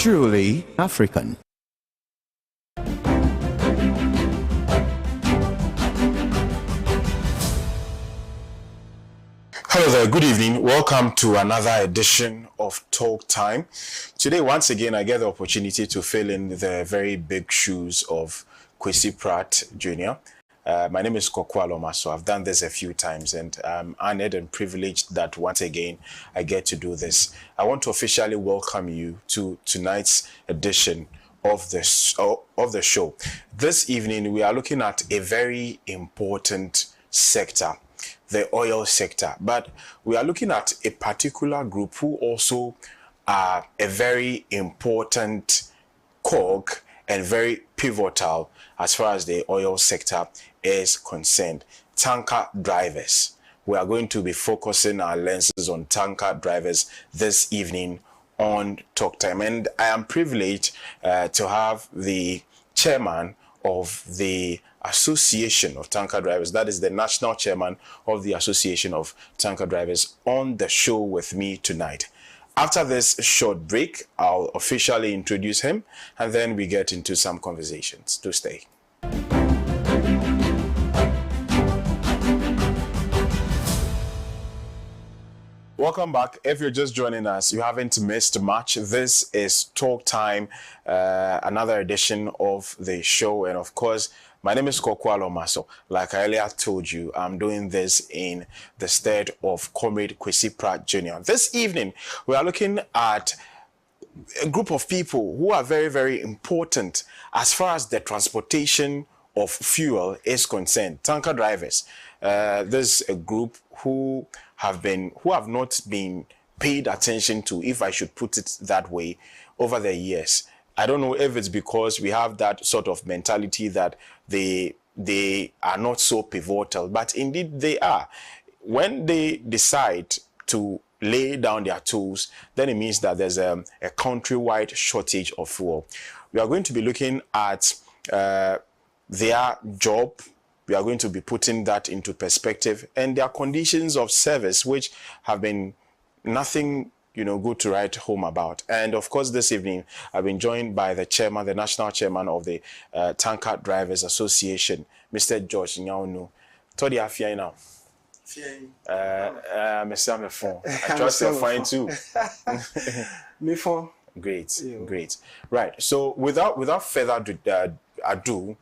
Truly African. Hello there, good evening. Welcome to another edition of Talk Time. Today, once again, I get the opportunity to fill in the very big shoes of Kwesi Pratt Jr. My name is Kwaku Aloma, so I've done this a few times, and I'm honored and privileged that once again I get to do this. I want to officially welcome you to tonight's edition of the show. This evening, we are looking at a very important sector, the oil sector, but we are looking at a particular group who also are a very important cog and very pivotal as far as the oil sector is concerned. Tanker drivers. We are going to be focusing our lenses on tanker drivers this evening on Talk Time, and I am privileged to have the chairman of the Association of Tanker Drivers, that is the national chairman of the Association of Tanker Drivers, on the show with me tonight. After this short break, I'll officially introduce him, and then we get into some conversations. Do stay. Welcome back. If you're just joining us, you haven't missed much. This is Talk Time, another edition of the show. And of course, my name is Kwaku Aloma. So, like I earlier told you, I'm doing this in the stead of Comrade Kwesi Pratt Jr. This evening, we are looking at a group of people who are very, very important as far as the transportation of fuel is concerned. Tanker drivers. This is a group who have not been paid attention to, if I should put it that way, over the years. I don't know if it's because we have that sort of mentality that they are not so pivotal, but indeed they are. When they decide to lay down their tools, then it means that there's a countrywide shortage of fuel. We are going to be looking at their job. We are going to be putting that into perspective, and their conditions of service, which have been nothing, good to write home about. And of course, this evening, I've been joined by the chairman, the national chairman of the Tanker Drivers Association, Mr. George Nyaunu. Todi afia now. Mr. Mefon. I trust you're fine too. Mefon. Great. Right. So without further ado,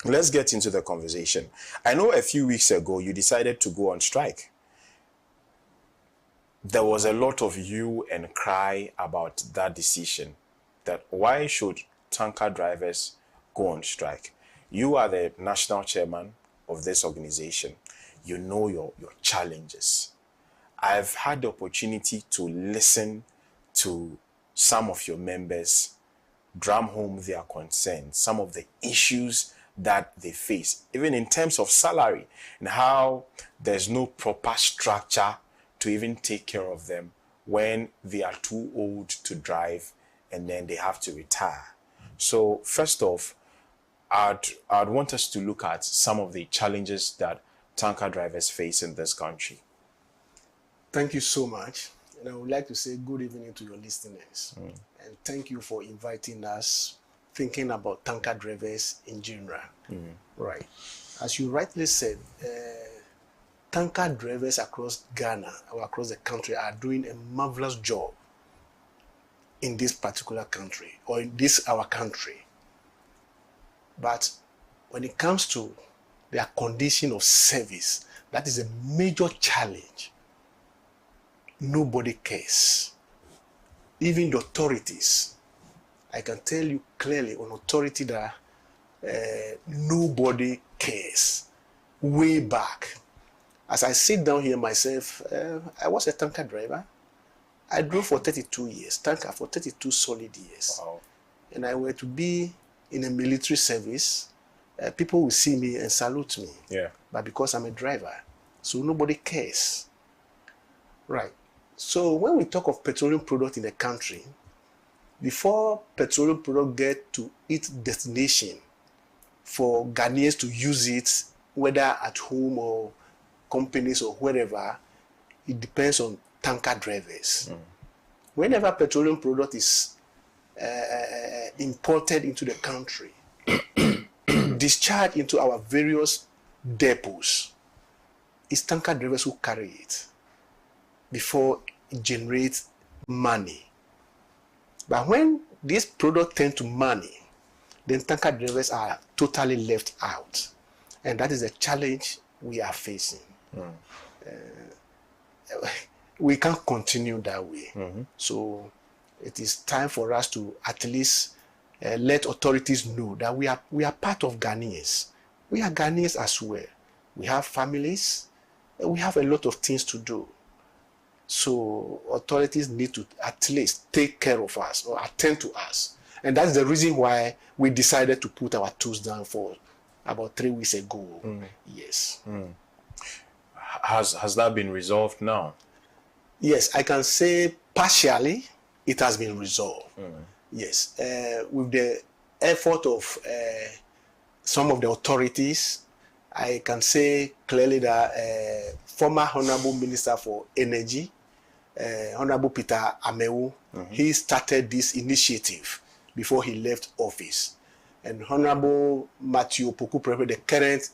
let's get into the conversation. I know a few weeks ago you decided to go on strike. There was a lot of hue and cry about that decision, that why should tanker drivers go on strike? You are the national chairman of this organization. You know your challenges. I've had the opportunity to listen to some of your members drum home their concerns, some of the issues that they face, even in terms of salary, and how there's no proper structure to even take care of them when they are too old to drive and then they have to retire. So first off, I'd want us to look at some of the challenges that tanker drivers face in this country. Thank you so much. And I would like to say good evening to your listeners. And thank you for inviting us, thinking about tanker drivers in general. Right. As you rightly said, tanker drivers across Ghana or across the country are doing a marvelous job in this particular country, or in this our country. But when it comes to their condition of service, that is a major challenge. Nobody cares. Even the authorities. I can tell you clearly on authority that nobody cares. Way back, as I sit down here myself, I was a tanker driver. I drove for 32 years, tanker for 32 solid years. Wow. And I were to be in a military service, people will see me and salute me. Yeah. But because I'm a driver, so nobody cares. Right. So when we talk of petroleum product in the country, before petroleum product get to its destination for Ghanaians to use it, whether at home or companies or wherever, it depends on tanker drivers. Whenever petroleum product is imported into the country, discharged into our various depots, it's tanker drivers who carry it before it generates money. But when this product turns to money, then tanker drivers are totally left out. And that is a challenge we are facing. We can't continue that way. So it is time for us to at least let authorities know that we are part of Ghanaians. We are Ghanaians as well. We have families, and we have a lot of things to do. So authorities need to at least take care of us or attend to us. And that's the reason why we decided to put our tools down for about 3 weeks ago. Yes. Has that been resolved now? Yes, I can say partially it has been resolved. Yes, with the effort of some of the authorities, I can say clearly that former Honorable Minister for Energy, Honorable Peter Amewu, he started this initiative before he left office. And Honorable Matthew Opoku-Prempeh, the current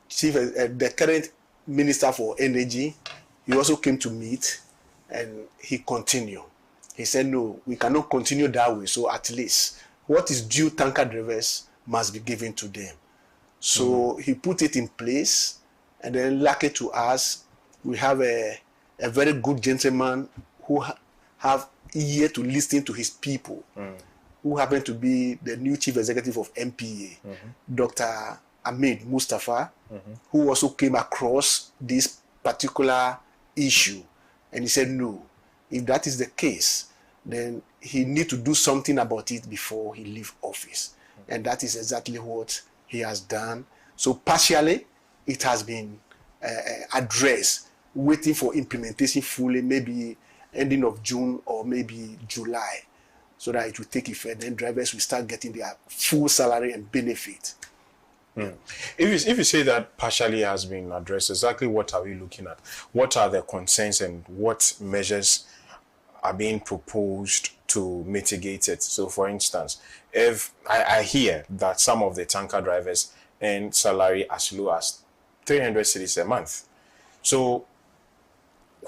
the current Minister for Energy, he also came to meet and he continued. He said, no, we cannot continue that way. So at least what is due tanker drivers must be given to them. So he put it in place, and then lucky to us, we have a very good gentleman who have ear to listen to his people, who happen to be the new chief executive of MPA, Dr. Ahmed Mustafa, who also came across this particular issue. And he said, no, if that is the case, then he need to do something about it before he leave office. And that is exactly what he has done. So partially, it has been addressed, waiting for implementation fully, maybe ending of June or maybe July, so that it will take effect. Then drivers will start getting their full salary and benefit. If you say that partially has been addressed, exactly what are we looking at? What are the concerns and what measures are being proposed to mitigate it? So, for instance, if I hear that some of the tanker drivers earn salary as low as 300 cedis a month, so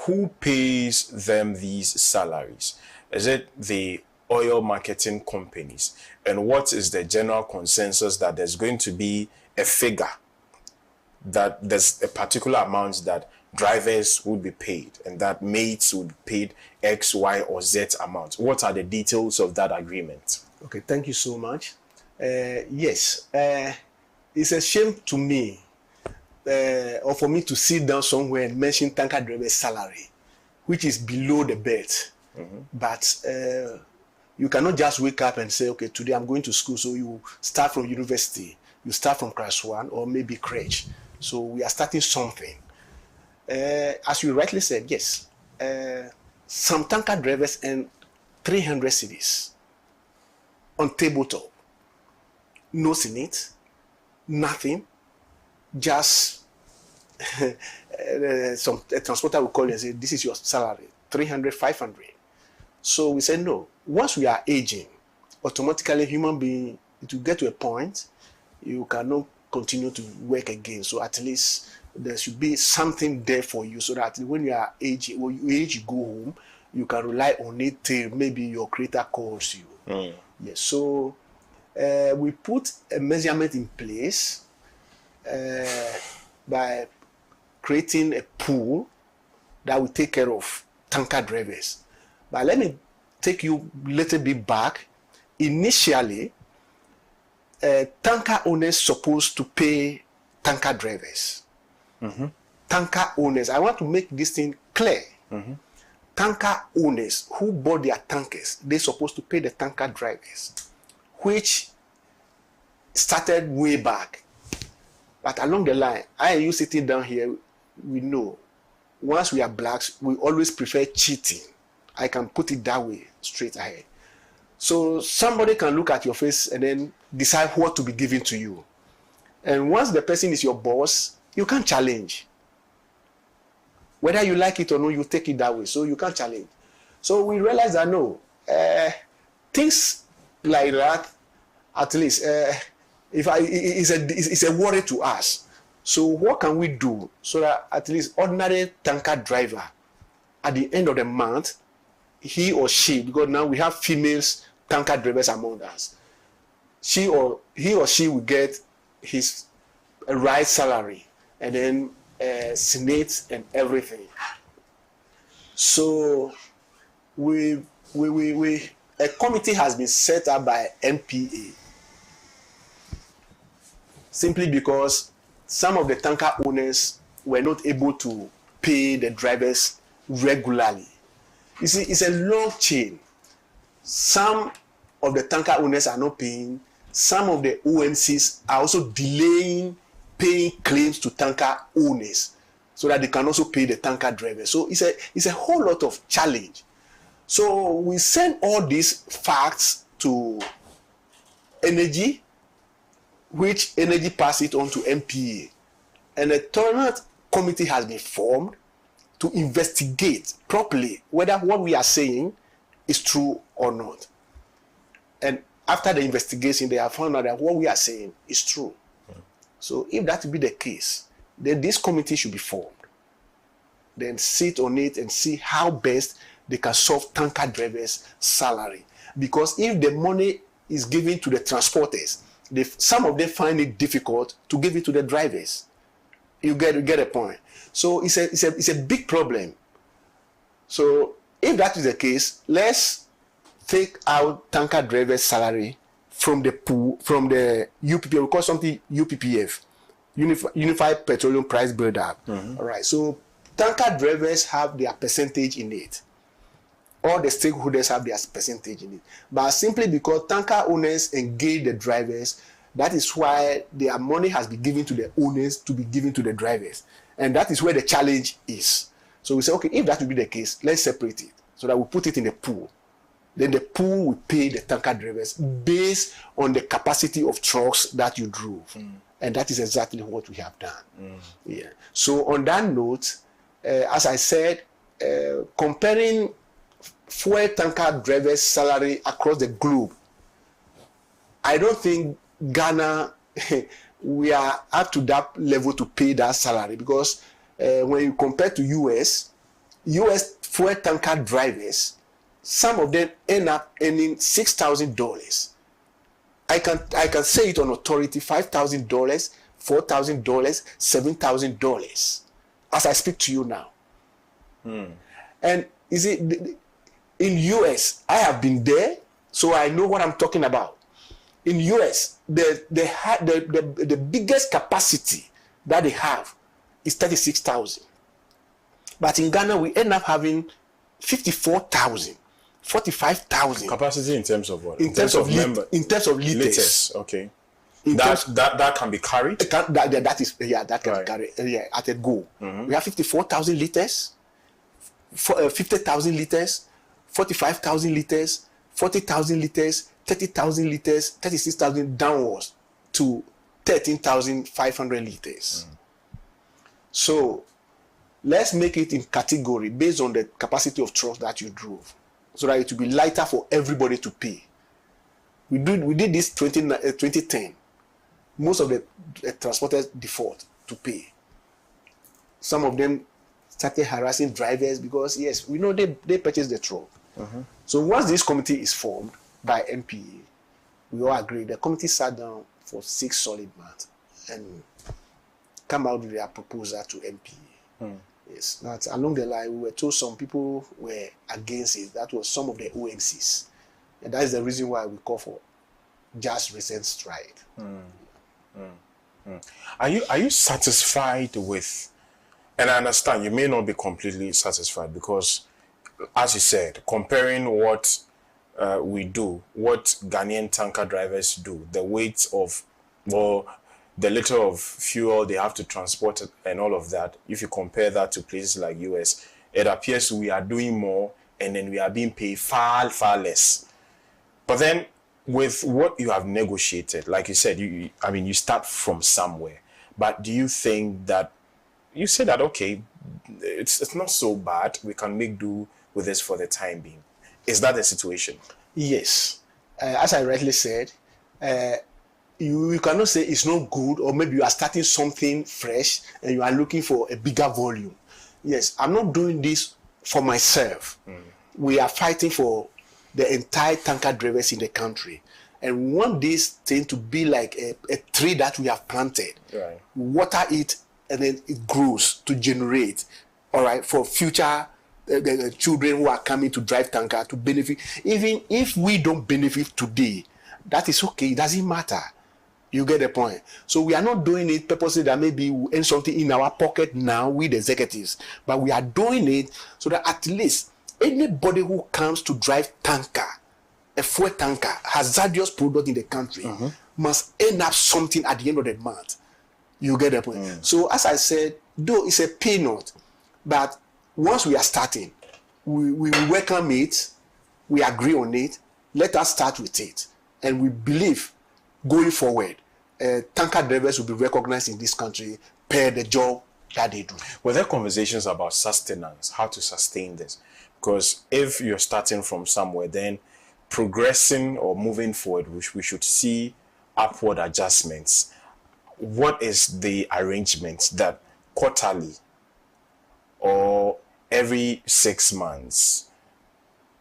who pays them these salaries? Is it the oil marketing companies? And what is the general consensus that there's going to be a figure, that there's a particular amount that drivers would be paid and that mates would be paid X, Y, or Z amount? What are the details of that agreement? Okay, thank you so much. Yes, it's a shame to me or for me to sit down somewhere and mention tanker driver's salary, which is below the belt. But you cannot just wake up and say, okay, today I'm going to school. So you start from university, you start from class 1 or maybe crèche. So we are starting something. As you rightly said, yes, some tanker drivers earn 300 cedis on tabletop. No senate, nothing, just a transporter will call you and say, this is your salary, 300, 500. So we said, no, once we are aging, automatically human being, it will get to a point, you cannot continue to work again. So at least there should be something there for you, so that when you are aging, when you age, you go home, you can rely on it till maybe your creator calls you. Yes. So we put a measurement in place by creating a pool that will take care of tanker drivers. But let me take you a little bit back. Initially, tanker owners supposed to pay tanker drivers. Tanker owners, I want to make this thing clear. Tanker owners who bought their tankers, they're supposed to pay the tanker drivers, which started way back. But along the line, I and you sitting down here, we know once we are blacks, we always prefer cheating. I can put it that way, straight ahead. So somebody can look at your face and then decide what to be given to you. And once the person is your boss, you can't challenge. Whether you like it or not, you take it that way. So you can't challenge. So we realized that no, things like that, at least, it's a worry to us. So what can we do so that at least ordinary tanker driver, at the end of the month, he or she, because now we have females tanker drivers among us, he or she will get his right salary and then Senate and everything. So a committee has been set up by NPA simply because some of the tanker owners were not able to pay the drivers regularly. You see, it's a long chain. Some of the tanker owners are not paying. Some of the OMCs are also delaying paying claims to tanker owners so that they can also pay the tanker drivers. So it's a whole lot of challenge. So we send all these facts to Energy, which Energy pass it on to NPA. And a thorough committee has been formed to investigate properly whether what we are saying is true or not. And after the investigation, they have found out that what we are saying is true. So if that be the case, then this committee should be formed. Then sit on it and see how best they can solve tanker drivers' salary. Because if the money is given to the transporters, some of them find it difficult to give it to the drivers. You get a point. So it's a big problem. So if that is the case, let's take out tanker drivers' salary from the pool, from the UPPF. We call something UPPF, Unified Petroleum Price Buildup. All right. So tanker drivers have their percentage in it. All the stakeholders have their percentage in it. But simply because tanker owners engage the drivers, that is why their money has been given to the owners to be given to the drivers. And that is where the challenge is. So we say, okay, if that will be the case, let's separate it so that we put it in a pool. Then the pool will pay the tanker drivers based on the capacity of trucks that you drove. And that is exactly what we have done. Yeah. So on that note, as I said, comparing fuel tanker drivers' salary across the globe, I don't think Ghana, we are up to that level to pay that salary, because when you compare to US fuel tanker drivers, some of them end up earning $6,000. I can say it on authority, $5,000, $4,000, $7,000 as I speak to you now. And is it in US? I have been there, so I know what I'm talking about. In US, the biggest capacity that they have is 36,000. But in Ghana, we end up having 54,000, 45,000. Capacity in terms of what? In terms of liters. Liters, okay. That can be carried? That can be carried at a go. We have 54,000 liters, 50,000 liters, 45,000 liters, 40,000 liters, 30,000 liters, 36,000 downwards to 13,500 liters. So let's make it in category based on the capacity of trucks that you drove, so that it will be lighter for everybody to pay. We did this 2010. Most of the transporters default to pay. Some of them started harassing drivers because, yes, we know they purchased the truck. So once this committee is formed by NPA, we all agree. The committee sat down for 6 solid months and come out with their proposal to NPA. Yes, that along the line, we were told some people were against it. That was some of the OMCs. And that is the reason why we call for just recent strike. Are you satisfied with, and I understand you may not be completely satisfied because, as you said, comparing what we do, what Ghanaian tanker drivers do, the weight of, well, the liter of fuel they have to transport and all of that, if you compare that to places like US, it appears we are doing more and then we are being paid far, far less. But then with what you have negotiated, like you said, you start from somewhere. But do you think that, you say that, okay, it's not so bad, we can make do with this for the time being. Is that the situation? Yes. as I rightly said, you cannot say it's not good, or maybe you are starting something fresh and you are looking for a bigger volume. Yes, I'm not doing this for myself. We are fighting for the entire tanker drivers in the country. And we want this thing to be like a tree that we have planted. Right. Water it, and then it grows to generate, all right, for future the children who are coming to drive tanker to benefit. Even if we don't benefit today, that is okay. It doesn't matter. You get the point. So we are not doing it purposely that maybe we earn something in our pocket now with executives, but we are doing it so that at least anybody who comes to drive tanker, a fuel tanker, hazardous product in the country, must end up something at the end of the month. You get the point. So as I said, though it's a peanut, but once we are starting, we welcome it, we agree on it, let us start with it. And we believe going forward, tanker drivers will be recognized in this country per the job that they do. Were there conversations about sustenance, how to sustain this? Because if you're starting from somewhere, then progressing or moving forward, we should see upward adjustments. What is the arrangement that quarterly or every 6 months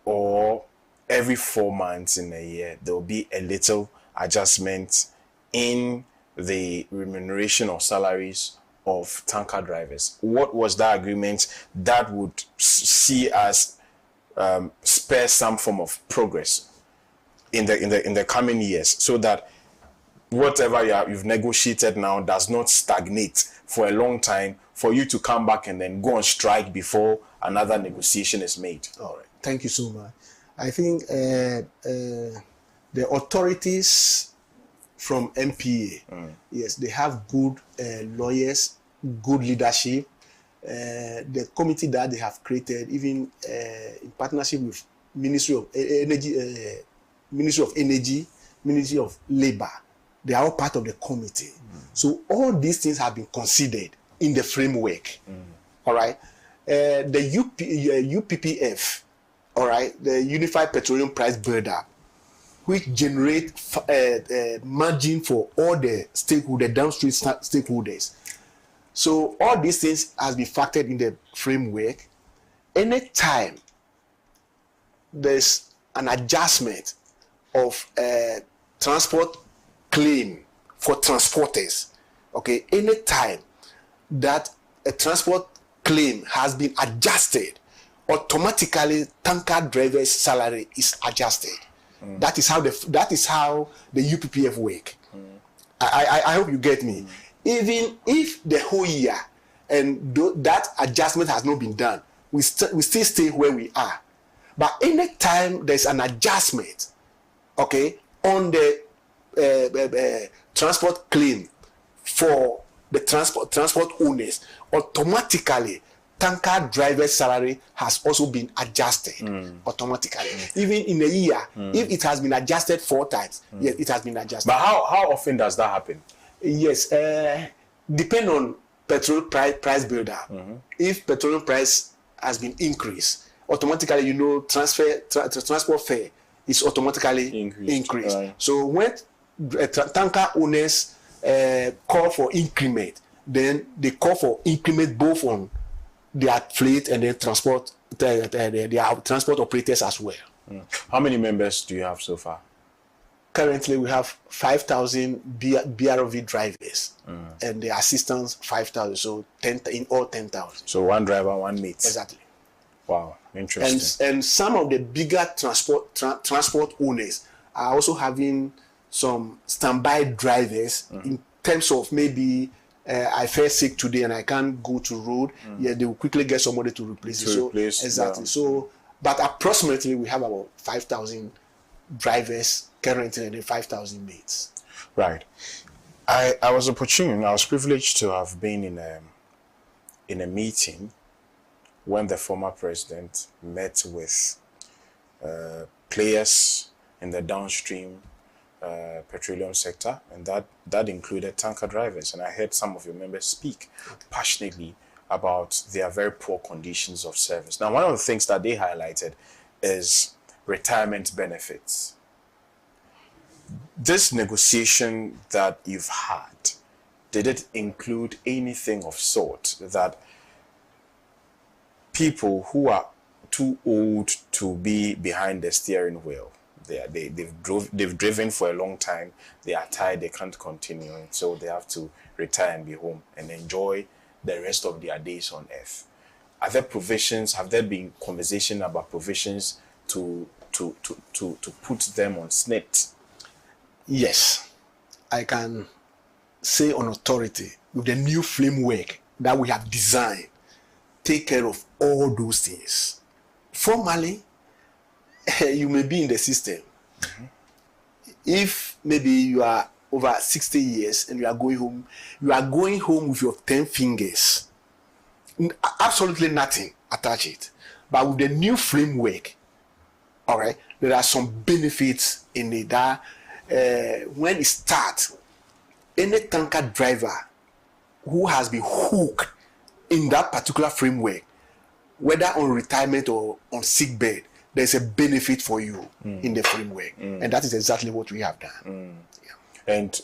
or every 4 months in a year, there will be a little adjustment in the remuneration or salaries of tanker drivers? What was that agreement that would see us spare some form of progress in the coming years, so that whatever you've negotiated now does not stagnate for a long time for you to come back and then go on strike before another negotiation is made? All right. Thank you so much. I think the authorities from MPA, yes, they have good lawyers, good leadership. The committee that they have created, even in partnership with Ministry of Energy, Ministry of Labor, they are all part of the committee. So all these things have been considered in the framework. All right. The UPPF, all right, the Unified Petroleum Price Builder, which generate margin for all the stakeholders, downstream stakeholders. So all these things has been factored in the framework. Anytime there's an adjustment of transport claim for transporters, okay, anytime that a transport claim has been adjusted, automatically tanker driver's salary is adjusted. That is how the UPPF work. I hope you get me. Even if the whole year and that adjustment has not been done, we still stay where we are. But anytime there's an adjustment, okay, on the transport claim for the transport owners, automatically tanker driver's salary has also been adjusted automatically. Even in a year, if it has been adjusted 4 times, yes, it has been adjusted. But how often does that happen? Yes, depend on petrol price builder. If petroleum price has been increased, automatically, transport fare is automatically increased. Right. So when tanker owners call for increment, then they call for increment both on their fleet and then transport their transport operators as well. How many members do you have so far? Currently, we have 5,000 BROV drivers, and the assistants 5,000. So 10,000. So one driver, one mate. Exactly. Wow, interesting. And some of the bigger transport owners are also having some standby drivers in terms of maybe I fell sick today and I can't go to road. Yeah, they will quickly get somebody to replace it. Exactly. Yeah. So, but approximately we have about 5,000 drivers currently and 5,000 mates. Right. I was privileged to have been in a meeting when the former president met with players in the downstream petroleum sector, and that included tanker drivers. And I heard some of your members speak passionately about their very poor conditions of service. Now, one of the things that they highlighted is retirement benefits. This negotiation that you've had, did it include anything of sort that people who are too old to be behind the steering wheel, they've driven for a long time, they are tired, they can't continue, and so they have to retire and be home and enjoy the rest of their days on earth? Are there provisions? Have there been conversation about provisions to put them on SNIT? Yes, I can say on authority, with the new framework that we have designed, take care of all those things. Formally, you may be in the system. Mm-hmm. If maybe you are over 60 years and you are going home with your 10 fingers. Absolutely nothing attached. But with the new framework, all right, there are some benefits in it that when it starts, any tanker driver who has been hooked in that particular framework, whether on retirement or on sick bed, there's a benefit for you in the framework. And that is exactly what we have done. Yeah. And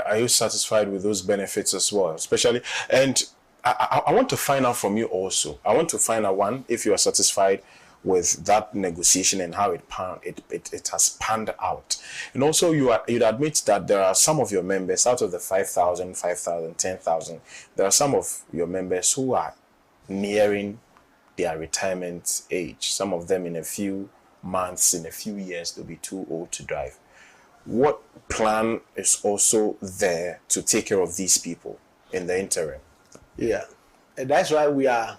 are you satisfied with those benefits as well? Especially, and I want to find out from you also. I want to find out, one, if you are satisfied with that negotiation and how it has panned out. And also you'd admit that there are some of your members, out of the 5,000, 10,000, there are some of your members who are nearing their retirement age. Some of them in a few months, in a few years, they'll be too old to drive. What plan is also there to take care of these people in the interim? Yeah, and that's why we are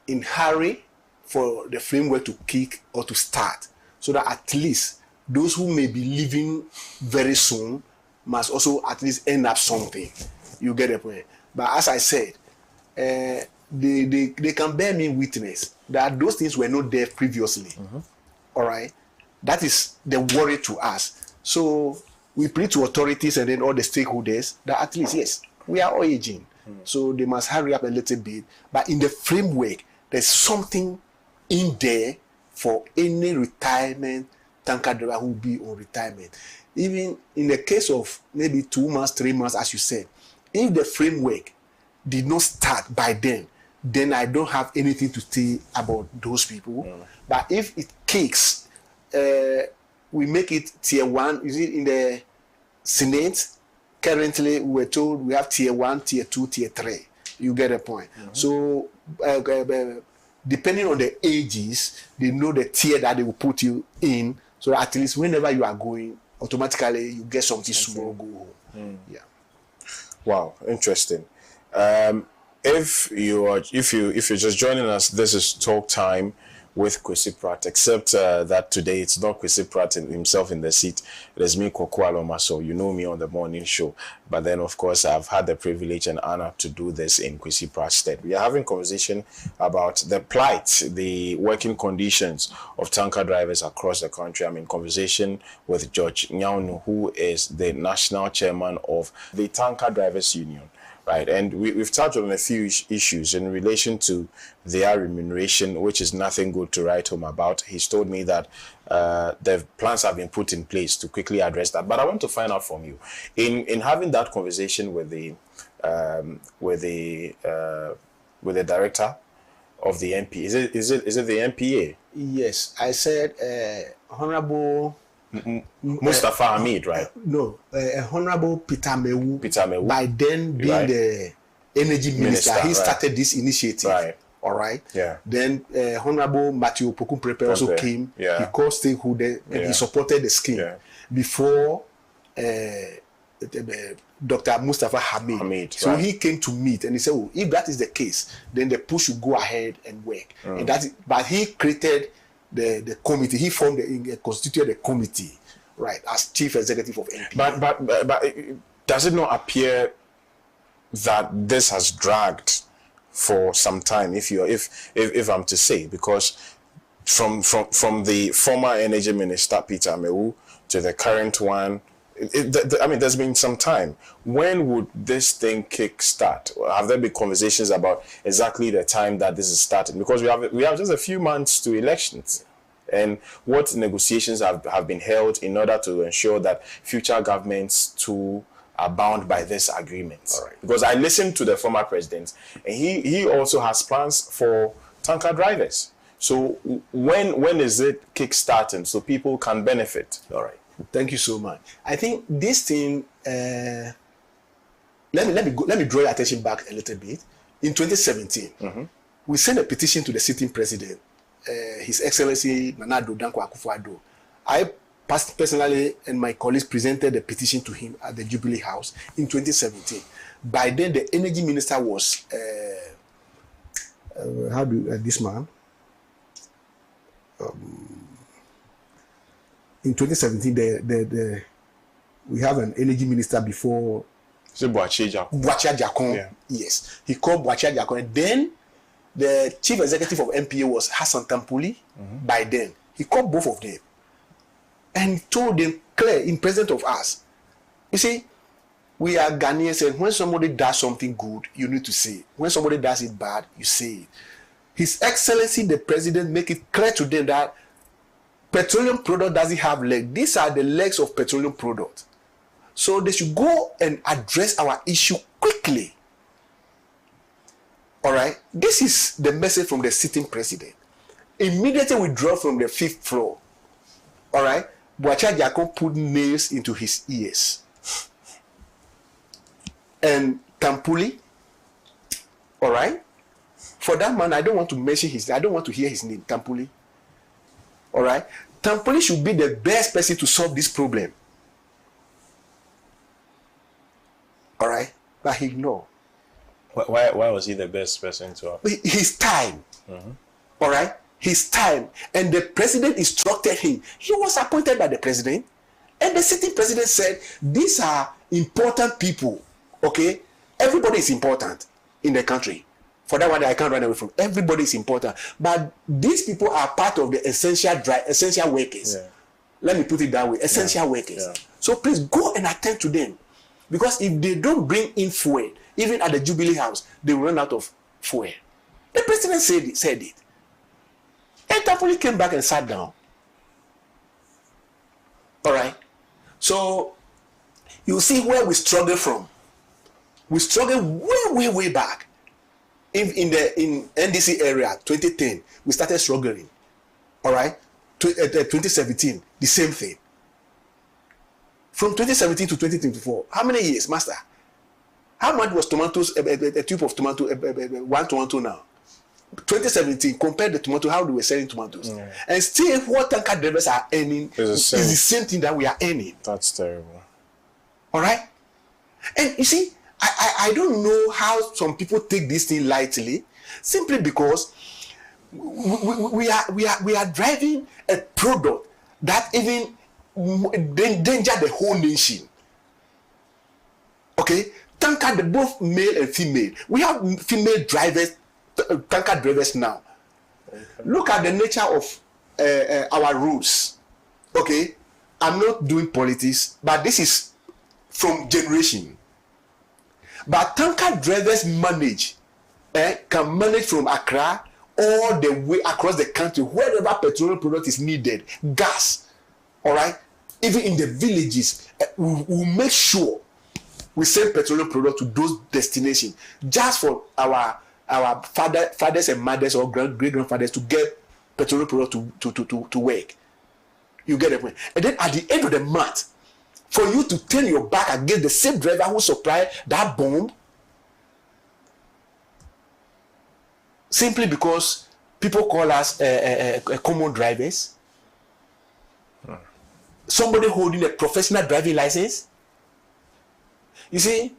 in hurry for the framework to kick or to start, so that at least those who may be leaving very soon must also at least end up something. You get the point. But as I said, they can bear me witness that those things were not there previously. All right, that is the worry to us. So we plead to authorities and then all the stakeholders that at least, yes, we are all aging. So they must hurry up a little bit. But in the framework, there's something in there for any retirement tanker driver who will be on retirement. Even in the case of maybe 2 months, 3 months, as you said, if the framework did not start by then I don't have anything to say about those people. But if it kicks, we make it tier 1. You see, in the Senate, currently we were told we have tier 1, tier 2, tier 3. You get a point. So depending on the ages, they know the tier that they will put you in, so that at least whenever you are going, automatically you get something small, go home. Yeah. Wow, interesting. If you're just joining us, this is Talk Time with Kwesi Pratt, except that today it's not Kwesi Pratt himself in the seat. It is me, Kwaku Alomaso. You know me on the morning show. But then, of course, I've had the privilege and honor to do this in Kwesi Pratt's stead. We are having conversation about the plight, the working conditions of tanker drivers across the country. I'm in conversation with George Nyaunu, who is the national chairman of the Tanker Drivers Union. Right, and we've touched on a few issues in relation to their remuneration, which is nothing good to write home about. He's told me that the plans have been put in place to quickly address that. But I want to find out from you, in having that conversation with the director of the MP, is it the MPA? Yes, I said Honorable Mustafa Hamid, right? No, Honorable Peter Mewu. By then being the energy minister, he started this initiative. Right. All right. Yeah. Then Honorable Matthew Pokum-Prepe also came. Yeah. He called stakeholder and he supported the scheme. Yeah. Before Dr. Mustafa Hamid. So he came to meet and he said, "Oh, if that is the case, then the push should go ahead and work." And but he created the committee. He formed constituted the committee, right, as chief executive of NPA. But does it not appear that this has dragged for some time, if I'm to say, because from the former energy minister Peter Mewu to the current one, I mean, there's been some time. When would this thing kick start? Have there been conversations about exactly the time that this is starting? Because we have just a few months to elections, and what negotiations have been held in order to ensure that future governments too are bound by this agreement? All right. Because I listened to the former president, and he also has plans for tanker drivers. So when is it kick-starting so people can benefit? All right. Thank you so much. I think this thing. Let me draw your attention back a little bit. In 2017, we sent a petition to the sitting president, His Excellency Nana Addo Dankwa Akufo-Addo. I personally and my colleagues presented a petition to him at the Jubilee House in 2017. By then, the energy minister was this man. In 2017, we have an energy minister before. Boakye Jakong. Yeah. Yes. He called Boakye Jakong. And then the chief executive of MPA was Hassan Tampuli. By then. He called both of them and told them clear in presence of us. You see, we are Ghanaians, and when somebody does something good, you need to say it. When somebody does it bad, you say it. His Excellency the President make it clear to them that petroleum product doesn't have legs. These are the legs of petroleum product. So they should go and address our issue quickly. All right. This is the message from the sitting president. Immediately withdraw from the 5th floor. All right. Boakye Jakong put nails into his ears. And Tampuli, all right. For that man, I don't want to mention I don't want to hear his name, Tampuli. All right. Tampuli should be the best person to solve this problem. All right, but he ignored. Why was he the best person to have? His time. All right, his time. And the president instructed him. He was appointed by the president. And the sitting president said, these are important people. Okay? Everybody is important in the country. For that one, I can't run away from. Everybody is important. But these people are part of the essential workers. Yeah. Let me put it that way. Essential workers. Yeah. So please go and attend to them. Because if they don't bring in fuel, even at the Jubilee House, they will run out of fuel. The president said it. And Tampuli came back and sat down. All right. So you see where we struggle from. We struggle way back. In NDC area, 2010, we started struggling. All right. 2017, the same thing. From 2017 to 2024, how many years, Master? How much was tomatoes, a tube of tomato, 1 tomato now? 2017, compared the tomato, how they were selling tomatoes. Yeah. And still, what tanker drivers are earning is the same thing that we are earning. That's terrible. All right? And you see, I don't know how some people take this thing lightly, simply because we are driving a product that even endanger the whole nation. Okay, tanker, both male and female. We have female drivers, tanker drivers now. Okay. Look at the nature of our roads. Okay, I'm not doing politics, but this is from generation. But tanker drivers can manage from Accra all the way across the country, wherever petroleum product is needed, gas. All right. Even in the villages, we'll make sure we send petroleum product to those destinations just for our fathers and mothers or great grandfathers to get petroleum product to work. You get the point. And then at the end of the month, for you to turn your back against the same driver who supplied that bomb, simply because people call us common drivers. Somebody holding a professional driving license. You see,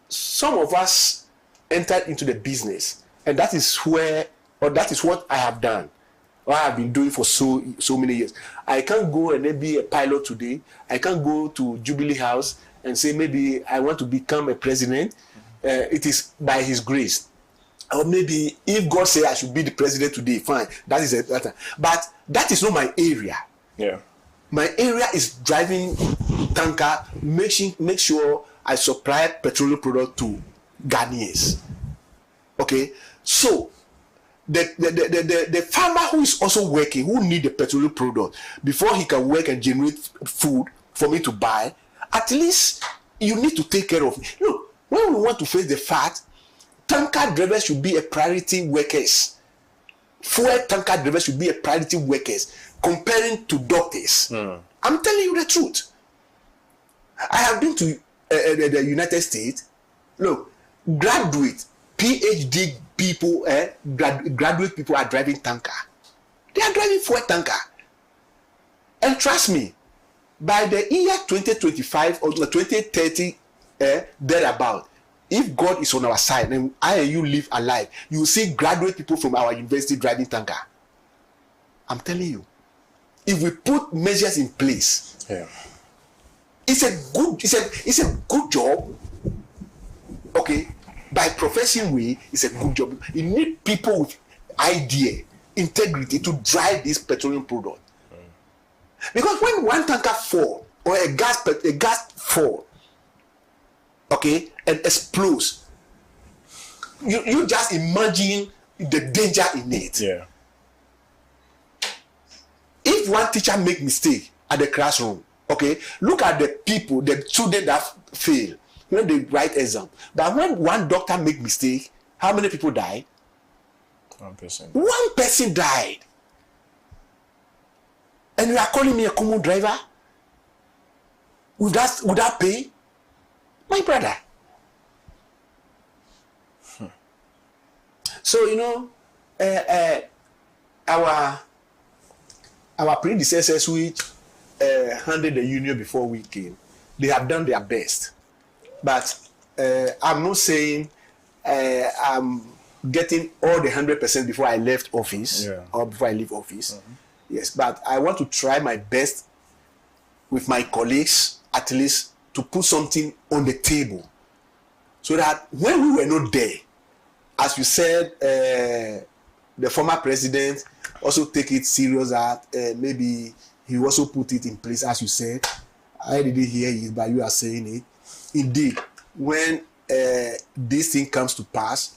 some of us entered into the business, and that is what I have done, or I have been doing for so many years. I can't go and then be a pilot today. I can't go to Jubilee House and say maybe I want to become a president. It is by His grace. Or maybe if God says I should be the president today, fine. That is a but that is not my area. Yeah. My area is driving tanker, make sure I supply petroleum product to Ghanaians. Okay? So, the farmer who is also working, who need the petroleum product before he can work and generate food for me to buy, at least you need to take care of it. Look, when we want to face the fact, tanker drivers should be a priority workers. Fuel tanker drivers should be a priority workers comparing to doctors. I'm telling you the truth. I have been to the United States. Look, graduate, PhD people, graduate people are driving tanker. They are driving fuel tanker. And trust me, by the year 2025 or 2030, thereabout, if God is on our side and I and you live alive, you will see graduate people from our university driving tanker. I'm telling you, if we put measures in place, it's a good job. Okay, by profession way, it's a good job. You need people with idea, integrity to drive this petroleum product. Because when one tanker fall or a gas fall, okay, and explodes, you just imagine the danger in it. Yeah. If one teacher make mistake at the classroom, okay, look at the people, the student that fail when they write exam. But when one doctor make mistake, how many people died? 1%. One person died. And you are calling me a common driver without pay? My brother. So, you know, our predecessors which handled the union before we came, they have done their best. But I'm not saying I'm getting all the 100% before I left office or before I leave office. Yes, but I want to try my best with my colleagues, at least, to put something on the table. So that when we were not there, as you said, the former president also take it serious that maybe he also put it in place, as you said. I didn't hear it, but you are saying it. Indeed, when this thing comes to pass,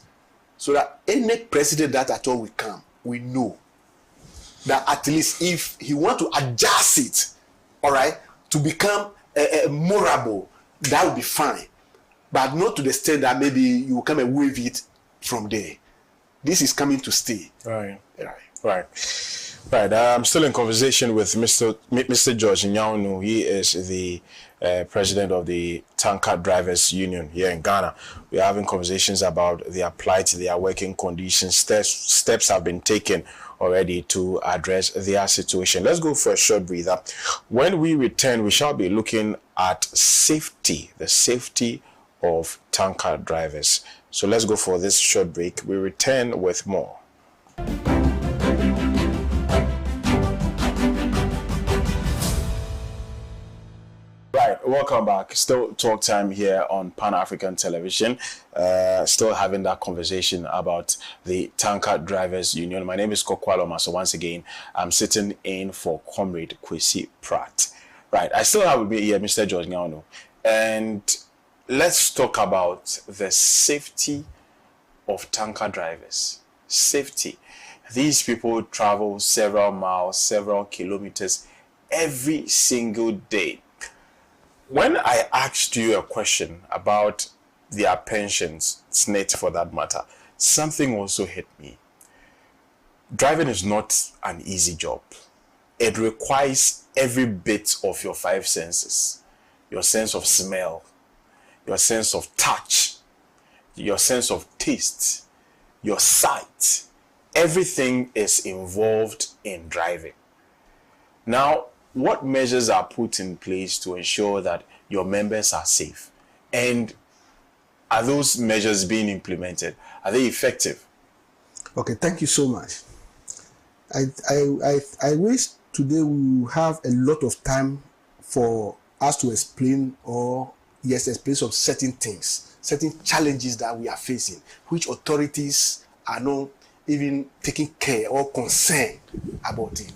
so that any president that at all will come, we know that at least if he want to adjust it, all right, to become morable, that would be fine. But not to the extent that maybe you will come and wave it from there. This is coming to stay. Right. I'm still in conversation with Mr. George Nyaunu. He is the president of the Tanker Drivers Union here in Ghana. We're having conversations about their plight, their working conditions. Steps have been taken already to address their situation. Let's go for a short breather. When we return, we shall be looking at safety, the safety of tanker drivers. So let's go for this short break. We return with more. Right, welcome back. Still talk time here on Pan-African Television. Still having that conversation about the Tanker Drivers Union. My name is Kokwaloma. So once again, I'm sitting in for Comrade Kwesi Pratt. Right, I still have with me here Mr. George Nyaunu. And let's talk about the safety of tanker drivers. Safety. These people travel several miles, several kilometers every single day. When I asked you a question about their pensions, SNIT for that matter, something also hit me. Driving is not an easy job. It requires every bit of your five senses. Your sense of smell, your sense of touch, your sense of taste, your sight. Everything is involved in driving. Now, what measures are put in place to ensure that your members are safe? And are those measures being implemented? Are they effective? Okay, thank you so much. I wish today we will have a lot of time for us to explain explain some certain things, certain challenges that we are facing, which authorities are not even taking care or concerned about it.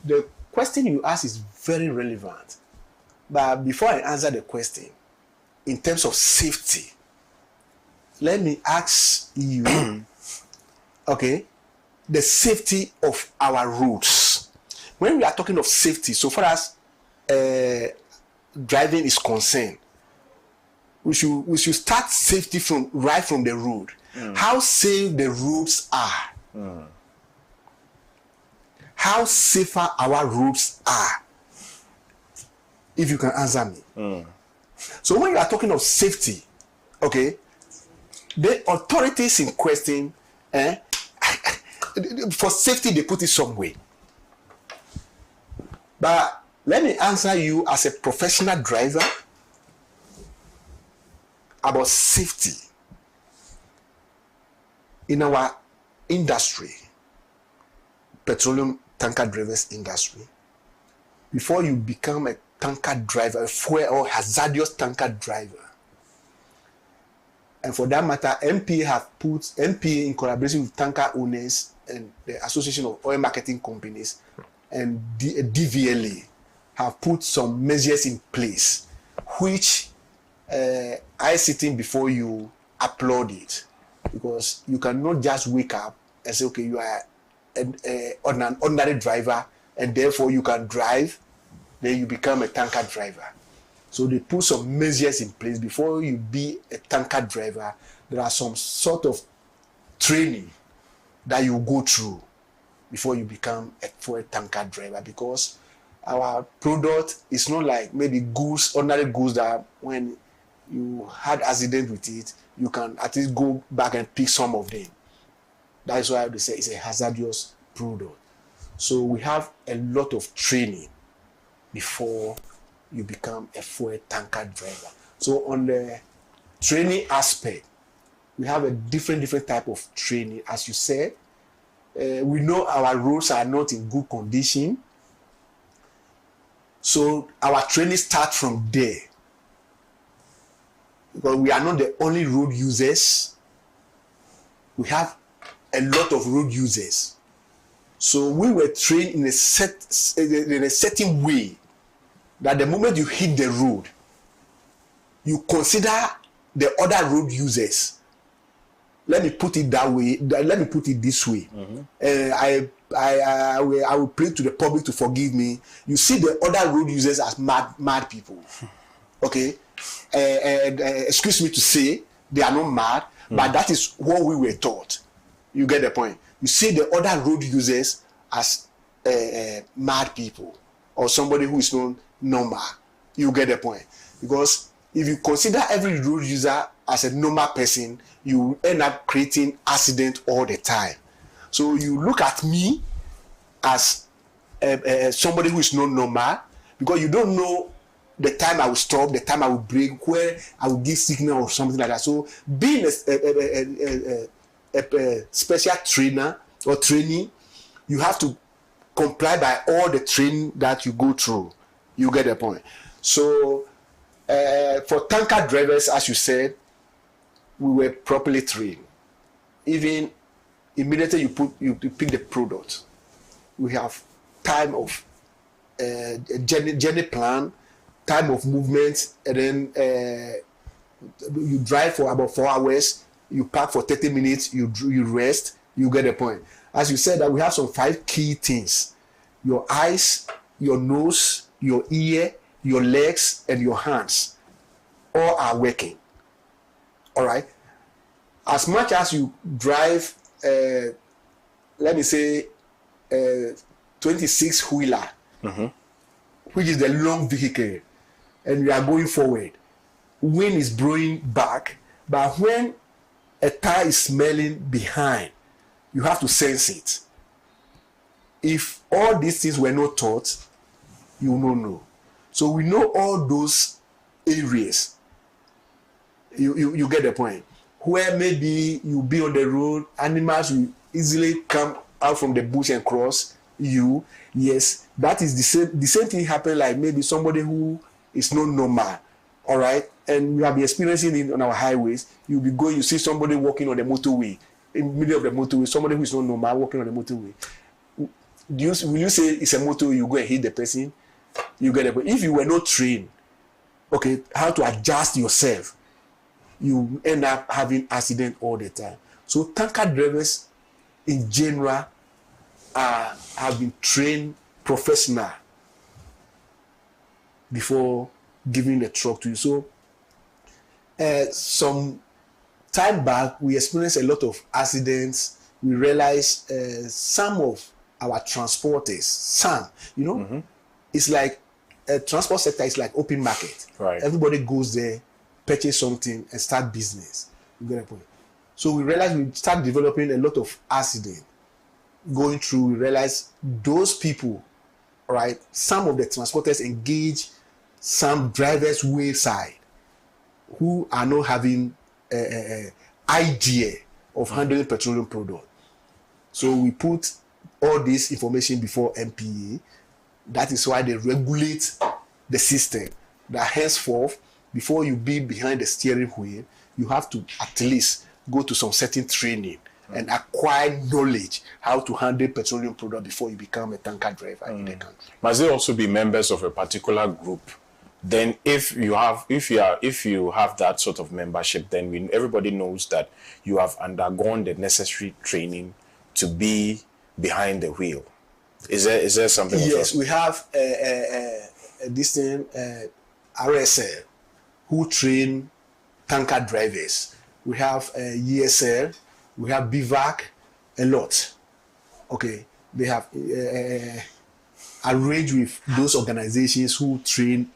The question you ask is very relevant. But before I answer the question, in terms of safety, let me ask you okay, the safety of our roads. When we are talking of safety, so far as driving is concerned, we should start safety right from the road. How safe the roads are. How safer our roads are. If you can answer me. So when you are talking of safety, okay, the authorities in question, for safety they put it somewhere. But let me answer you as a professional driver about safety in our industry, petroleum tanker drivers industry. Before you become a tanker driver, a fuel or hazardous tanker driver, and for that matter, NPA in collaboration with tanker owners and the Association of Oil Marketing Companies and DVLA have put some measures in place, which I sitting before you applaud it, because you cannot just wake up and say, okay, you are an ordinary driver and therefore you can drive, then you become a tanker driver. So they put some measures in place. Before you be a tanker driver, there are some sort of training that you go through before you become a fuel tanker driver, because our product is not like maybe goods, ordinary goods that when you had accident with it, you can at least go back and pick some of them. That is why they say it's a hazardous product. So we have a lot of training before you become a fuel tanker driver. So on the training aspect, we have a different type of training. As you said, we know our roads are not in good condition. So our training starts from there. Because we are not the only road users. We have a lot of road users. So we were trained in a certain way that the moment you hit the road, you consider the other road users. Let me put it that way. Let me put it this way. I will plead to the public to forgive me. You see the other road users as mad people. Okay? Excuse me to say, they are not mad, but that is what we were taught. You get the point? You see the other road users as mad people or somebody who is not normal. You get the point? Because if you consider every road user as a normal person, you end up creating accident all the time. So you look at me as somebody who is not normal, because you don't know the time I will stop, the time I will brake, where I will give signal or something like that. So being a special trainer or trainee, you have to comply by all the training that you go through. You get the point? So for tanker drivers, as you said, we were properly trained. Even immediately you pick the product, we have time of journey plan, time of movement, and then you drive for about 4 hours, you park for 30 minutes, you rest, you get the point. As you said, that we have some 5 key things: your eyes, your nose, your ear, your legs, and your hands. All are working. All right. As much as you drive, let me say, 26-wheeler, which is the long vehicle, and we are going forward, wind is blowing back, but when a tire is smelling behind, you have to sense it. If all these things were not taught, you will not know. So we know all those areas. You get the point. Where maybe you be on the road, animals will easily come out from the bush and cross you. Yes, that is the same thing happen, like maybe somebody who is not normal. All right, and we have been experiencing it on our highways. You'll be going, you see somebody walking on the motorway, in the middle of the motorway, somebody who is not normal walking on the motorway. Will you say it's a motorway, you go and hit the person? You get it. But if you were not trained, okay, how to adjust yourself, you end up having accident all the time. So tanker drivers in general have been trained professional before giving the truck to you. So some time back, we experienced a lot of accidents. We realized some of our transporters, it's like a transport sector is like open market. Right. Everybody goes there, purchase something, and start business. You get the point? So we realized we start developing a lot of accident. Going through, we realized those people, right? Some of the transporters engage some drivers wayside who are not having an idea of handling petroleum product. So we put all this information before MPA. That is why they regulate the system. That henceforth, before you be behind the steering wheel, you have to at least go to some certain training and acquire knowledge how to handle petroleum product before you become a tanker driver in the country. Must they also be members of a particular group? Then if you have that sort of membership, then everybody knows that you have undergone the necessary training to be behind the wheel. Is there something? Yes, we have this thing, RSL, who train tanker drivers. We have ESL, we have BIVAC, a lot. Okay, they have arranged with those organizations who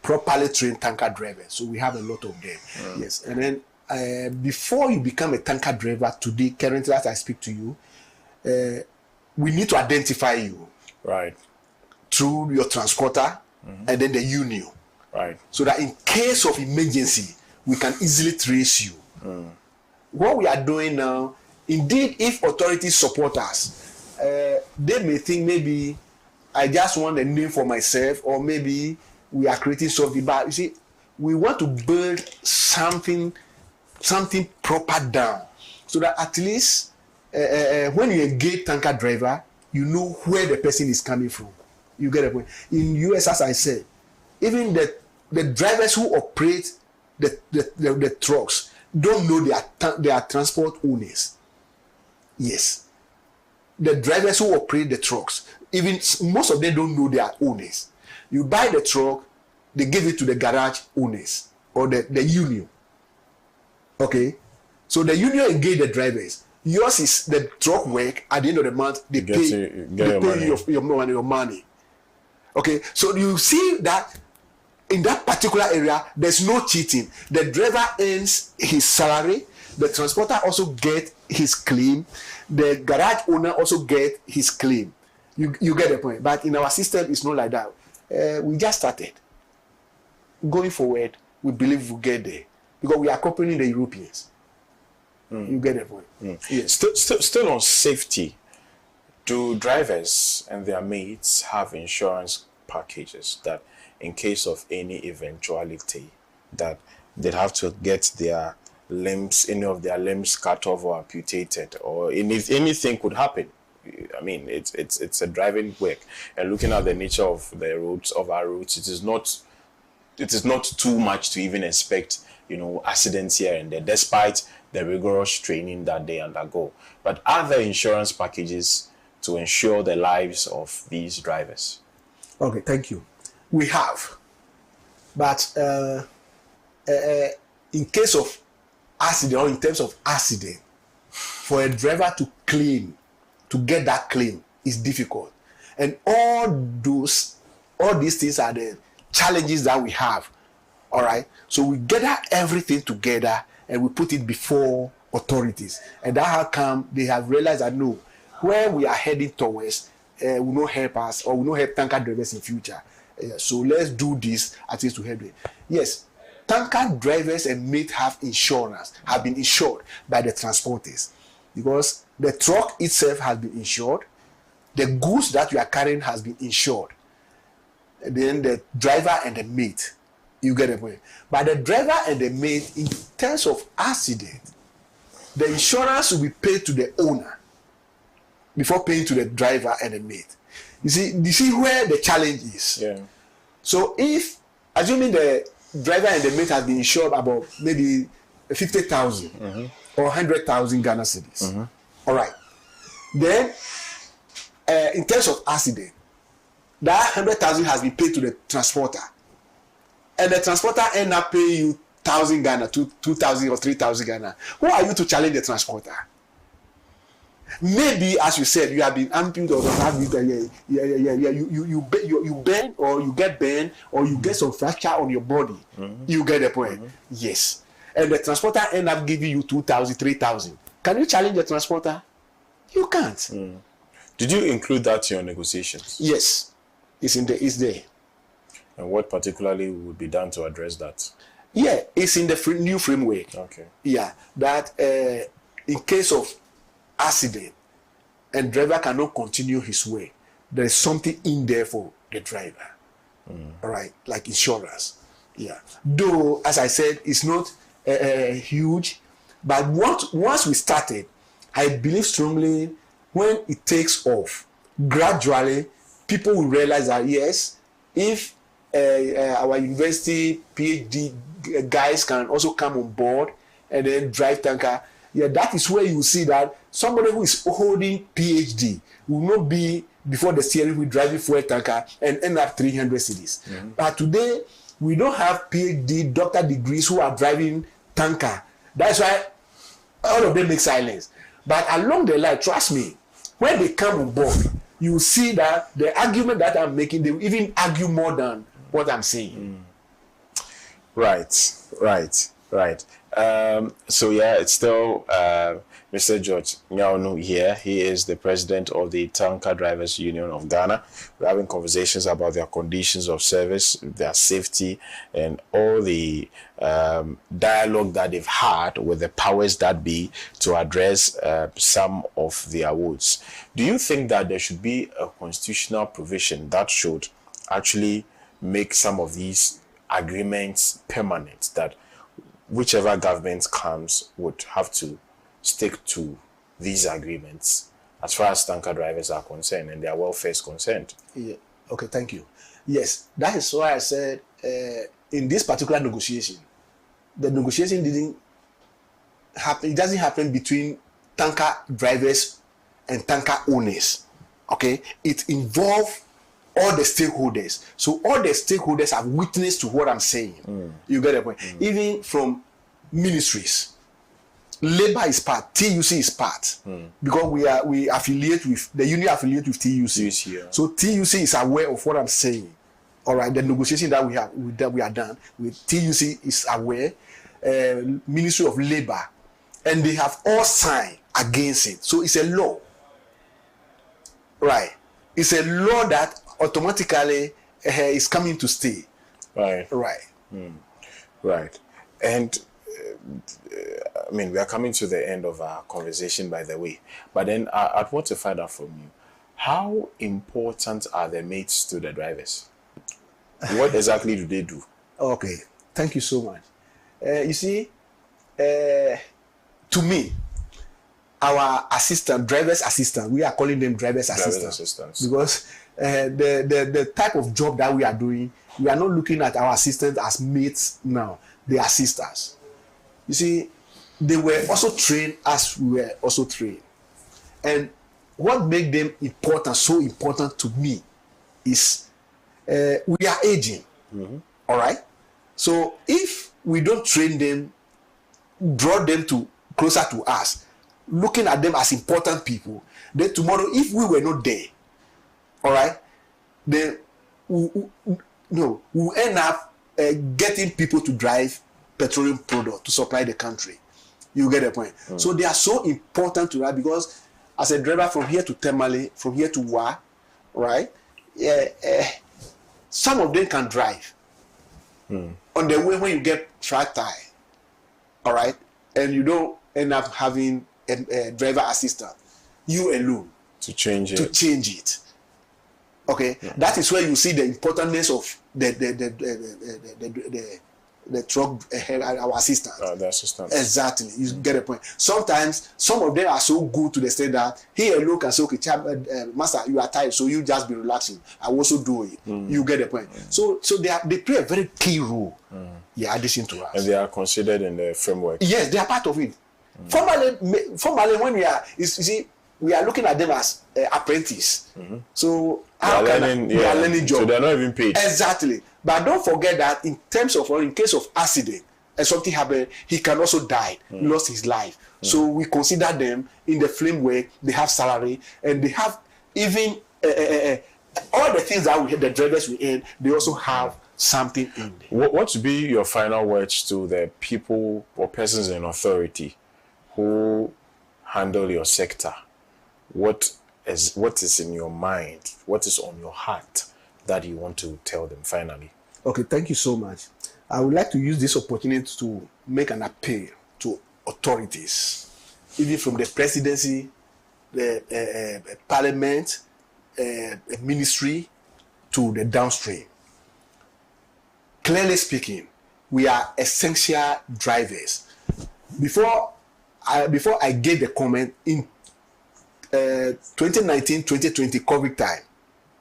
properly train tanker drivers. So we have a lot of them. Yes, and then before you become a tanker driver today, currently as I speak to you, we need to identify you. Right. Through your transporter and then the union. Right. So that in case of emergency, we can easily trace you. What we are doing now, indeed, if authorities support us, they may think maybe I just want a name for myself, or maybe we are creating something. But you see, we want to build something proper down, so that at least when you engage tanker driver, you know where the person is coming from. You get a point. In US, as I said, even the drivers who operate the trucks don't know they are transport owners. Yes. The drivers who operate the trucks, even most of them don't know they are owners. You buy the truck, they give it to the garage owners or the union. Okay? So the union engage the drivers. Yours is the truck work. At the end of the month, they pay your money. Okay, so you see that in that particular area, there's no cheating. The driver earns his salary. The transporter also get his claim. The garage owner also get his claim. You get the point. But in our system, it's not like that. We just started. Going forward, we believe we'll get there because we are accompanying the Europeans. You get the point. Yes. Still on safety, do drivers and their mates have insurance packages that in case of any eventuality that they'd have to get their limbs, any of their limbs cut off or amputated, or anything could happen? I mean, it's a driving work, and looking at the nature of the roads, of our roads, it is not too much to even expect, accidents here and there, despite the rigorous training that they undergo. But are there insurance packages to ensure the lives of these drivers? Okay, thank you. We have, but in case of accident, or in terms of accident, for a driver to get that claim is difficult, and all these things are the challenges that we have. All right, so we gather everything together and we put it before authorities, and that how come they have realized that no, where we are heading towards will not help us, or will not help tanker drivers in future. So let's do this at least to help them. Yes, tanker drivers and mates have been insured by the transporters, because the truck itself has been insured, the goods that you are carrying has been insured, and then the driver and the mate. You get the point. But the driver and the mate, in terms of accident, the insurance will be paid to the owner before paying to the driver and the mate. You see where the challenge is. Yeah. So if, assuming the driver and the mate has been insured about maybe 50,000 or 100,000 Ghana cedis, all right. Then, in terms of accident, that 100,000 has been paid to the transporter, and the transporter end up paying you 1,000 Ghana, 2,000 or 3,000 Ghana. Who are you to challenge the transporter? Maybe, as you said, you have been amputated or have you bend or you get bent or you get some fracture on your body. You get the point. Yes. And the transporter end up giving you 2,000, 3,000. Can you challenge the transporter? You can't. Did you include that in your negotiations? Yes. It's there. And what particularly would be done to address that? Yeah, it's in the new framework. Okay. Yeah, that in case of accident and driver cannot continue his way, there is something in there for the driver. All right, like insurance. Yeah. Though, as I said, it's not huge, but once we started, I believe strongly when it takes off, gradually people will realize that yes, if our university PhD guys can also come on board and then drive tanker, yeah, that is where you will see that somebody who is holding PhD will not be before the steering wheel driving fuel tanker and end up 300 cities. But today, we don't have PhD, doctor degrees who are driving tanker. That's why all of them make silence. But along the line, trust me, when they come on board, you will see that the argument that I'm making, they will even argue more than what I'm saying. Right. So yeah, it's still Mr. George Nyaonu here. He is the president of the Tanker Drivers Union of Ghana. We're having conversations about their conditions of service, their safety, and all the dialogue that they've had with the powers that be to address some of the awards. Do you think that there should be a constitutional provision that should actually make some of these agreements permanent, that whichever government comes would have to stick to these agreements as far as tanker drivers are concerned and their welfare is concerned? Yeah. Okay, thank you. Yes, that is why I said in this particular negotiation, the negotiation didn't happen. It doesn't happen between tanker drivers and tanker owners. Okay, it involves all the stakeholders. So all the stakeholders have witnessed to what I'm saying. You get the point. Even from ministries, Labour is part, TUC is part, because we affiliate with the union, affiliate with TUC. Yeah. So TUC is aware of what I'm saying. All right, the negotiation that we are done with TUC is aware. Ministry of Labour, and they have all signed against it. So it's a law. Right. It's a law that automatically is coming to stay. Right. Right. And I mean, we are coming to the end of our conversation, by the way. But then I'd want to find out from you, how important are the mates to the drivers? What exactly do they do? Okay. Thank you so much. You see, to me, our driver's assistant, we are calling them driver's assistants. Because the type of job that we are doing, we are not looking at our assistants as mates now. They are sisters. You see, they were also trained as we were also trained. And what made them so important to me is we are aging. All right? So if we don't train them, draw them closer to us, looking at them as important people, then tomorrow, if we were not there, all right, then we'll end up getting people to drive petroleum product to supply the country. You get the point. So they are so important to that, because as a driver from here to Temale, from here to Wa, right, some of them can drive. On the way when you get flat tire, all right, and you don't end up having a driver assistant, you alone to change it. Okay, that is where you see the importance of the truck, our assistants. The assistants. Exactly, you get a point. Sometimes some of them are so good to the extent that he alone can say, okay, master, you are tired, so you just be relaxing. I also do it. You get the point. So they play a very key role. Addition to us. And they are considered in the framework. Yes, they are part of it. Formally, when we are, you see, we are looking at them as apprentice. So They are learning job. So they're not even paid. Exactly. But don't forget that in terms of, or in case of accident and something happened, he can also die, lost his life. So we consider them in the framework. They have salary and they have even all the things that the drivers we earn. They also have something in there. What would be your final words to the people or persons in authority who handle your sector? What is in your mind? What is on your heart that you want to tell them finally? Okay, thank you so much. I would like to use this opportunity to make an appeal to authorities, even from the presidency, the parliament, ministry, to the downstream. Clearly speaking, we are essential drivers. Before I gave the comment in 2019-2020 COVID time,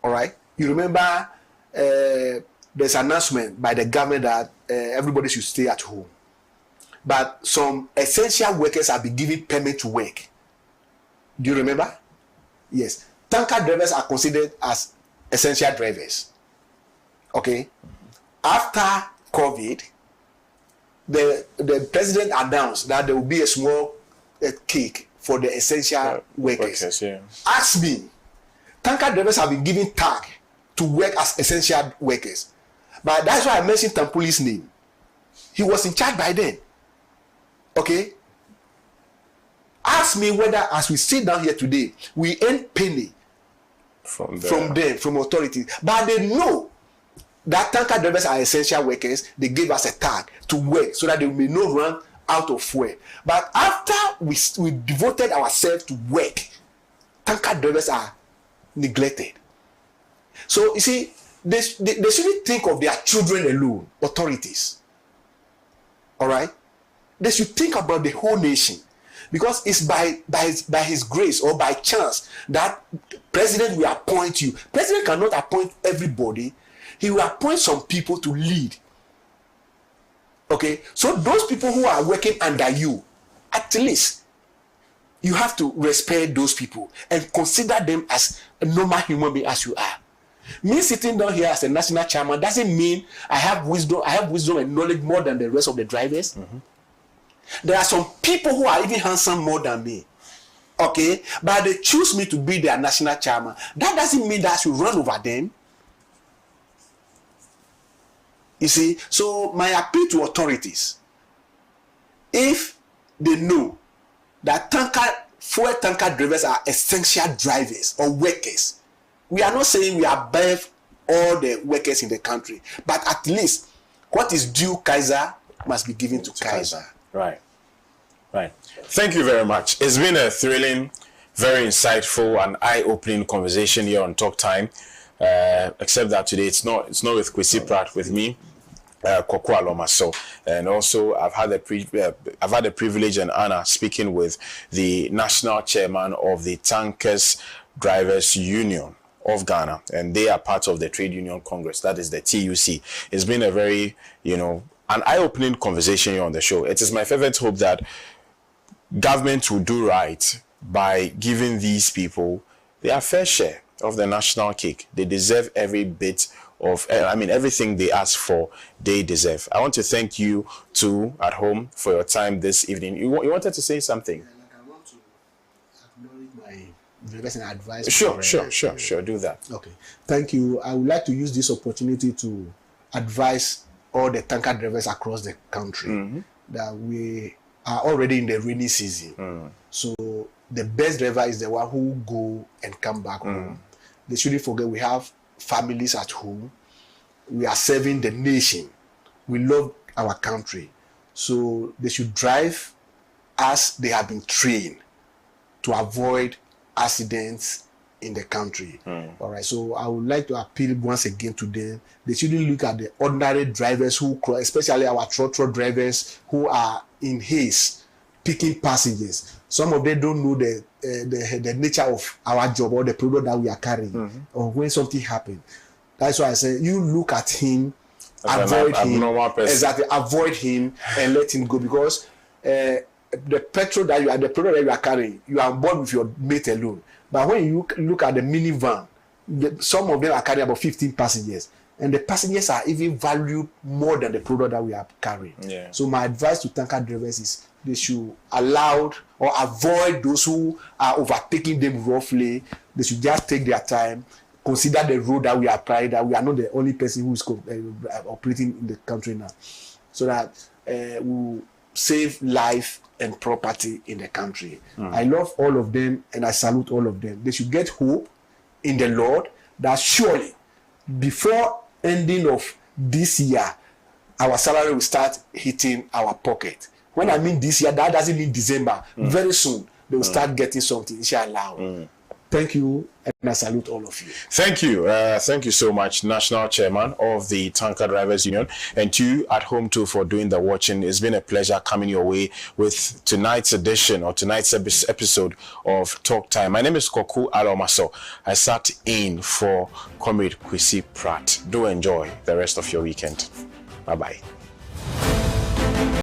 all right? You remember there's an announcement by the government that everybody should stay at home. But some essential workers have been given permit to work. Do you remember? Yes. Tanker drivers are considered as essential drivers. Okay? After COVID, the president announced that there will be a small cake for the essential workers. Yeah. Ask me, tanker drivers have been given tag to work as essential workers. But that's why I mentioned Tampuli's name. He was in charge by then. Okay? Ask me whether, as we sit down here today, we earn penny from them, from authorities. But they know that tanker drivers are essential workers. They gave us a tag to work so that they may not run out of fuel. But after we devoted ourselves to work, tanker drivers are neglected. So you see, they shouldn't think of their children alone, authorities. All right? They should think about the whole nation. Because it's by his grace or by chance that president will appoint you. President cannot appoint everybody. He will appoint some people to lead. Okay? So those people who are working under you, at least you have to respect those people and consider them as a normal human being as you are. Me sitting down here as a national chairman doesn't mean I have wisdom and knowledge more than the rest of the drivers. There are some people who are even handsome more than me. Okay? But they choose me to be their national chairman. That doesn't mean that I should run over them. You see? So my appeal to authorities, if they know that fuel tanker drivers are essential drivers or workers, we are not saying we are above all the workers in the country, but at least what is due Kaiser must be given to Kaiser. Right. Thank you very much. It's been a thrilling, very insightful and eye-opening conversation here on Talk Time. Except that today it's not with Kwesi Pratt, with me, Kwaku Alomaso, and also I've had the privilege and honor speaking with the national chairman of the Tankers Drivers Union of Ghana, and they are part of the Trade Union Congress, that is the TUC. It's been a very, an eye-opening conversation here on the show. It is my fervent hope that government will do right by giving these people their fair share of the national cake. They deserve every bit of, everything they ask for, they deserve. I want to thank you too at home for your time this evening. You wanted to say something? I want to acknowledge my investors and advice. Sure. Do that. Okay. Thank you. I would like to use this opportunity to advise all the tanker drivers across the country that we are already in the rainy season. So the best driver is the one who go and come back home. They shouldn't forget we have families at home. We are serving the nation. We love our country. So they should drive as they have been trained to avoid accidents in the country. All right. So I would like to appeal once again to them. They shouldn't look at the ordinary drivers who, especially our truck drivers who are in haste picking passengers. Some of them don't know the nature of our job or the product that we are carrying, or when something happens. That's why I say you look at him, avoid him, exactly, avoid him and let him go, because the petrol that the product that you are carrying, you are on board with your mate alone. But when you look at the minivan, some of them are carrying about 15 passengers. And the passengers are even valued more than the product that we are carrying. Yeah. So my advice to tanker drivers is they should allow or avoid those who are overtaking them roughly. They should just take their time, consider the road that we are applying, that we are not the only person who is operating in the country now. So that we will save life and property in the country. I love all of them and I salute all of them. They should get hope in the Lord that surely before ending of this year, our salary will start hitting our pocket. When I mean this year, that doesn't mean December. Very soon, they will start getting something, inshallah. Thank you, and I salute all of you. Thank you. Thank you so much, National Chairman of the Tanker Drivers Union, and to you at home too for doing the watching. It's been a pleasure coming your way with tonight's edition or tonight's episode of Talk Time. My name is Kwaku Alomaso. I sat in for Comrade Kwesi Pratt. Do enjoy the rest of your weekend. Bye-bye.